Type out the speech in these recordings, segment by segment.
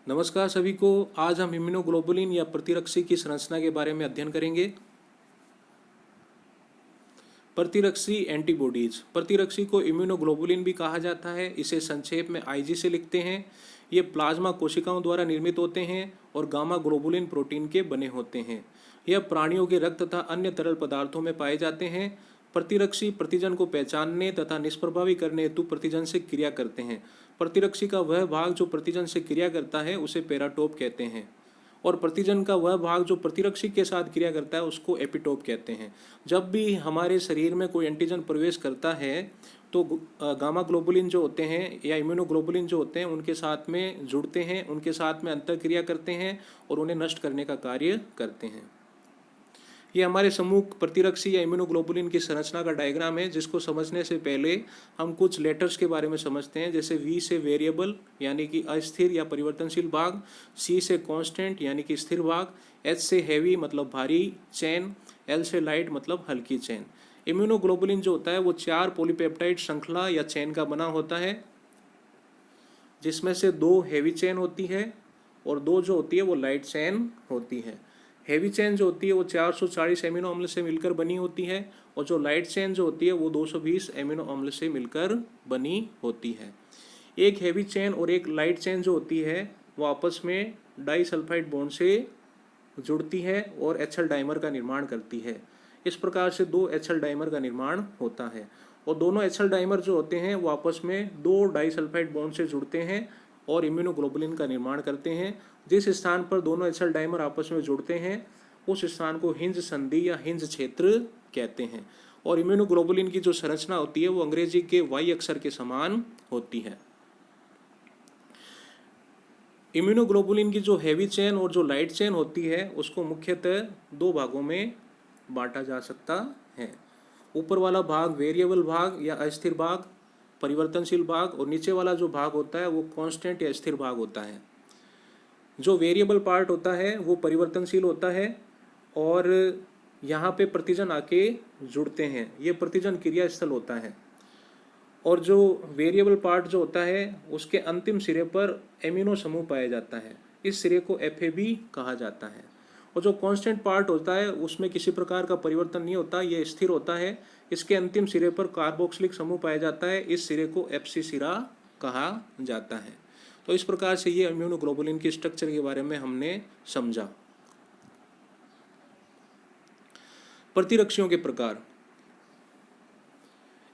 नमस्कार सभी को। आज हम इम्यूनोग्लोबुलिन या प्रतिरक्षी की संरचना के बारे में अध्ययन करेंगे। प्रतिरक्षी एंटीबॉडीज। प्रतिरक्षी को इम्यूनोग्लोबुलिन भी कहा जाता है। इसे संक्षेप में आईजी से लिखते हैं। ये प्लाज्मा कोशिकाओं द्वारा निर्मित होते हैं और गामा ग्लोबुलिन प्रोटीन के बने होते हैं। यह प्राणियों के रक्त तथा अन्य तरल पदार्थों में पाए जाते हैं। प्रतिरक्षी प्रतिजन को पहचानने तथा निष्प्रभावी करने हेतु प्रतिजन से क्रिया करते हैं। प्रतिरक्षी का वह भाग जो प्रतिजन से क्रिया करता है उसे पेराटोप कहते हैं और प्रतिजन का वह भाग जो प्रतिरक्षी के साथ क्रिया करता है उसको एपिटोप कहते हैं। जब भी हमारे शरीर में कोई एंटीजन प्रवेश करता है तो गामा ग्लोबुलिन जो होते हैं या इम्यूनोग्लोबुलिन जो होते हैं उनके साथ में जुड़ते हैं, उनके साथ में अंतःक्रिया करते हैं और उन्हें नष्ट करने का कार्य करते हैं। ये हमारे समूह प्रतिरक्षी या इम्यूनोग्लोबुलिन की संरचना का डायग्राम है, जिसको समझने से पहले हम कुछ लेटर्स के बारे में समझते हैं। जैसे वी से वेरिएबल यानी कि अस्थिर या परिवर्तनशील भाग, सी से कांस्टेंट यानी कि स्थिर भाग, एच से हैवी मतलब भारी चेन, एल से लाइट मतलब हल्की चेन। इम्यूनोग्लोबुलिन जो होता है वो 4 पॉलीपेप्टाइड श्रृंखला या चेन का बना होता है, जिसमें से 2 हैवी चेन होती है और 2 जो होती है वो लाइट चेन होती है। हैवी चेन जो होती है वो 440 एमिनो अम्ल से मिलकर बनी होती है और जो लाइट चेन जो होती है वो 220 एमिनो अम्ल से मिलकर बनी होती है। एक हैवी चेन और एक लाइट चेन जो होती है वो आपस में डाइसल्फाइड बॉन्ड से जुड़ती है और एचएल डाइमर का निर्माण करती है। इस प्रकार से 2 एचएल डाइमर का निर्माण होता है और दोनों एचएल डाइमर जो होते हैं वो आपस में 2 डाइसल्फाइड बॉन्ड से जुड़ते हैं और इम्यूनोग्लोबुलिन का निर्माण करते हैं। जिस स्थान पर दोनों एचएल डाइमर आपस में जुड़ते हैं उस स्थान को हिंज संधि या हिंज क्षेत्र कहते हैं। और इम्यूनोग्लोबुलिन की जो संरचना होती है वो अंग्रेजी के वाई अक्षर के समान होती है। इम्यूनोग्लोबुलिन की जो हैवी चेन और जो लाइट चेन होती है उसको मुख्यतः 2 भागों में बांटा जा सकता है। ऊपर वाला भाग वेरिएबल भाग या अस्थिर भाग, परिवर्तनशील भाग, और नीचे वाला जो भाग होता है वो कांस्टेंट या स्थिर भाग होता है। जो वेरिएबल पार्ट होता है वो परिवर्तनशील होता है और यहाँ पे प्रतिजन आके जुड़ते हैं, ये प्रतिजन क्रिया स्थल होता है। और जो वेरिएबल पार्ट जो होता है उसके अंतिम सिरे पर एमिनो समूह पाया जाता है, इस सिरे को एफएबी कहा जाता है। और जो कांस्टेंट पार्ट होता है उसमें किसी प्रकार का परिवर्तन नहीं होता, ये स्थिर होता है। इसके अंतिम सिरे पर कार्बोक्सिलिक समूह पाया जाता है, इस सिरे को एफसी सिरा कहा जाता है। तो इस प्रकार से ये इम्यूनोग्लोबुलिन की स्ट्रक्चर के बारे में हमने समझा। प्रतिरक्षियों के प्रकार।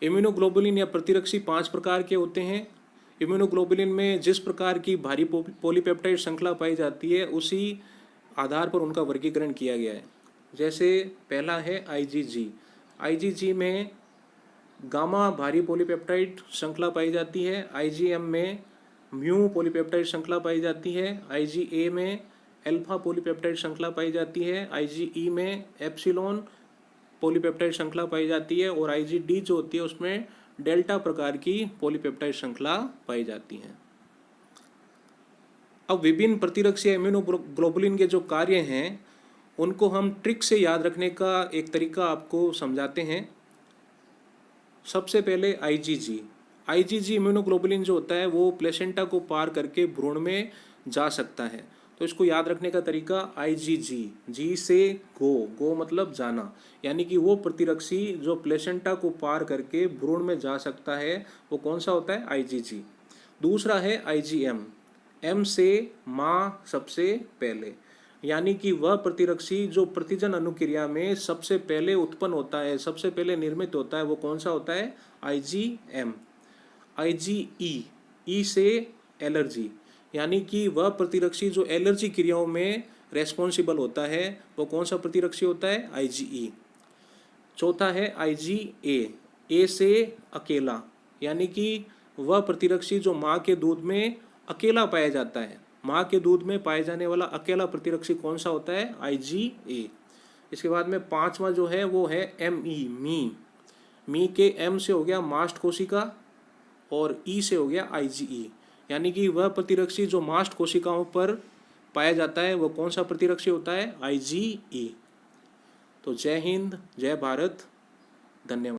इम्यूनोग्लोबुलिन या प्रतिरक्षी 5 प्रकार के होते हैं। इम्यूनोग्लोबुलिन में जिस प्रकार की भारी पॉलीपेप्टाइड श्रृंखला पाई जाती है उसी आधार पर उनका वर्गीकरण किया गया है। जैसे पहला है आईजीजी। आईजीजी में गामा भारी पॉलीपेप्टाइड श्रृंखला पाई जाती है। आईजीएम में म्यू पॉलीपेप्टाइड श्रृंखला पाई जाती है। आईजीए में अल्फा पॉलीपेप्टाइड श्रृंखला पाई जाती है। आईजीई में एप्सिलॉन पॉलीपेप्टाइड श्रृंखला पाई जाती है और आईजीडी जो होती है उसमें डेल्टा प्रकार की पॉलीपेप्टाइड श्रृंखला पाई जाती है। अब विभिन्न प्रतिरक्षी इम्यूनोग्लोबुलिन के जो कार्य हैं उनको हम ट्रिक से याद रखने का एक तरीका आपको समझाते हैं। सबसे पहले आईजीजी। आईजीजी इम्यूनोग्लोबुलिन जो होता है वो प्लेसेंटा को पार करके भ्रूण में जा सकता है। तो इसको याद रखने का तरीका आईजीजी, जी से गो मतलब जाना, यानी कि वो प्रतिरक्षी जो प्लेसेंटा को पार करके भ्रूण में जा सकता है वो कौन सा होता है, आईजीजी। दूसरा है आईजीएम, एम से माँ सबसे पहले, यानी कि वह प्रतिरक्षी जो प्रतिजन अनुक्रिया में सबसे पहले उत्पन्न होता है, सबसे पहले निर्मित होता है, वो कौन सा होता है, आईजीएम। आईजीई, ई से एलर्जी, यानी कि वह प्रतिरक्षी जो एलर्जी क्रियाओं में रेस्पॉन्सिबल होता है वो कौन सा प्रतिरक्षी होता है, आईजीई। चौथा है आईजीए, ए से अकेला, यानी कि वह प्रतिरक्षी जो माँ के दूध में अकेला पाया जाता है, माँ के दूध में पाए जाने वाला अकेला प्रतिरक्षी कौन सा होता है, आईजीए। इसके बाद में 5वां जो है वो है एमई, मी के एम से हो गया मास्ट कोशिका और ई से हो गया आईजीई, यानी कि वह प्रतिरक्षी जो मास्ट कोशिकाओं पर पाया जाता है वो कौन सा प्रतिरक्षी होता है, आईजीई। तो जय हिंद, जय भारत, धन्यवाद।